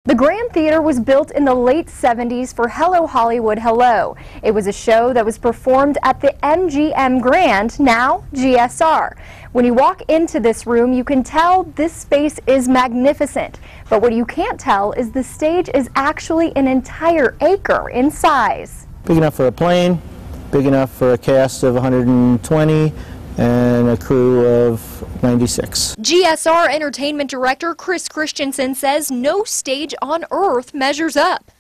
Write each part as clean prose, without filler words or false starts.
The Grand Theater was built in the late 70s for Hello Hollywood Hello. It was a show that was performed at the MGM Grand, now GSR. When you walk into this room, you can tell this space is magnificent. But what you can't tell is the stage is actually an entire acre in size. Big enough for a plane, big enough for a cast of 120, and a crew of 96. GSR Entertainment Director Chris Christensen says no stage on Earth measures up.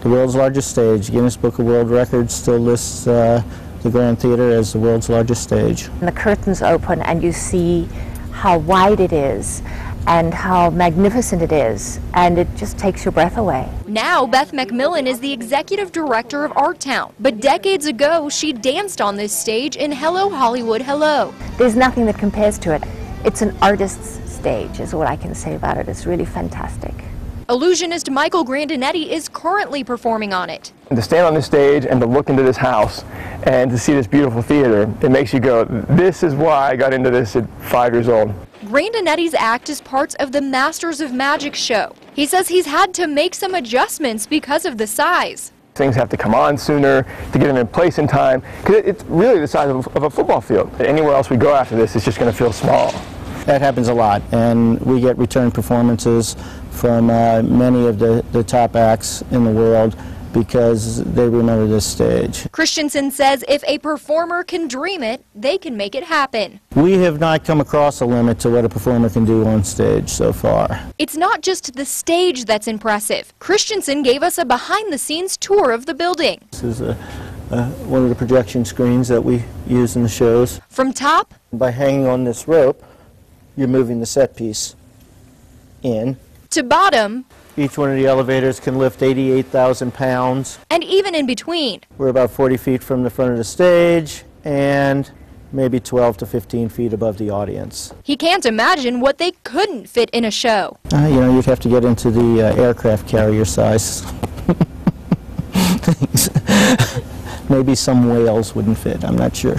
The world's largest stage. Guinness Book of World Records still lists the Grand Theater as the world's largest stage. And the curtains open and you see how wide it is and how magnificent it is, and it just takes your breath away. Now Beth McMillan is the executive director of Art Town, but decades ago she danced on this stage in Hello Hollywood Hello. There's nothing that compares to it. It's an artist's stage is what I can say about it. It's really fantastic. Illusionist Michael Grandinetti is currently performing on it. And to stand on this stage and to look into this house and to see this beautiful theater, it makes you go, this is why I got into this at 5 years old. Grandinetti's act is part of the Masters of Magic show. He says he's had to make some adjustments because of the size. Things have to come on sooner to get them in place in time, because it's really the size of a football field. Anywhere else we go after this, it's just going to feel small. That happens a lot, and we get return performances from many of the top acts in the world because they remember this stage. Christensen says if a performer can dream it, they can make it happen. We have not come across a limit to what a performer can do on stage so far. It's not just the stage that's impressive. Christensen gave us a behind-the-scenes tour of the building. This is one of the projection screens that we use in the shows. From top, by hanging on this rope, you're moving the set piece in. To bottom, each one of the elevators can lift 88,000 pounds. And even in between. We're about 40 feet from the front of the stage and maybe 12 to 15 feet above the audience. He can't imagine what they couldn't fit in a show. You know, you'd have to get into the aircraft carrier size. Maybe some whales wouldn't fit, I'm not sure.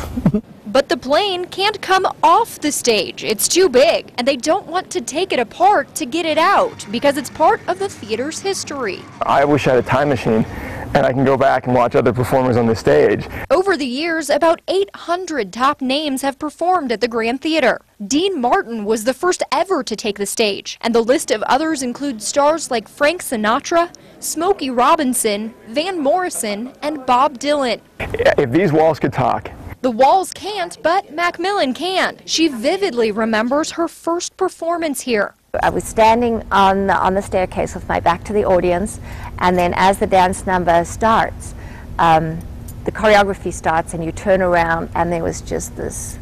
But the plane can't come off the stage. It's too big, and they don't want to take it apart to get it out because it's part of the theater's history. I wish I had a time machine and I can go back and watch other performers on the stage. Over the years, about 800 top names have performed at the Grand Theater. Dean Martin was the first ever to take the stage, and the list of others includes stars like Frank Sinatra, Smokey Robinson, Van Morrison, and Bob Dylan. If these walls could talk. The walls can't, but Macmillan can. She vividly remembers her first performance here. I was standing on the staircase with my back to the audience, and then as the dance number starts, the choreography starts, and you turn around, and there was just this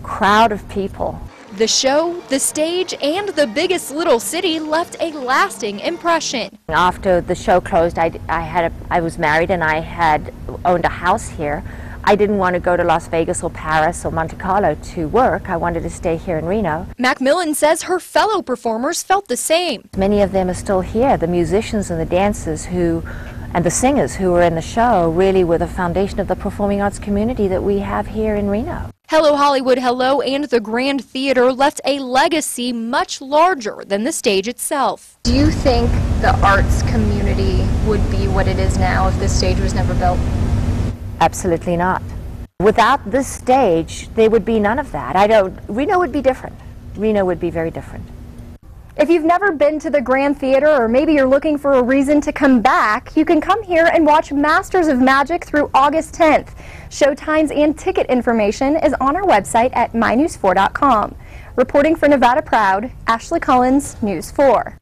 crowd of people. The show, the stage, and the biggest little city left a lasting impression. After the show closed, I was married and I had owned a house here. I didn't want to go to Las Vegas or Paris or Monte Carlo to work. I wanted to stay here in Reno. Macmillan says her fellow performers felt the same. Many of them are still here. The musicians and the dancers and the singers who were in the show really were the foundation of the performing arts community that we have here in Reno. Hello Hollywood Hello and the Grand Theater left a legacy much larger than the stage itself. Do you think the arts community would be what it is now if this stage was never built? Absolutely not. Without this stage, there would be none of that. Reno would be different. Reno would be very different. If you've never been to the Grand Theater, or maybe you're looking for a reason to come back, you can come here and watch Masters of Magic through August 10th. Showtimes and ticket information is on our website at mynews4.com. Reporting for Nevada Proud, Ashley Collins, News 4.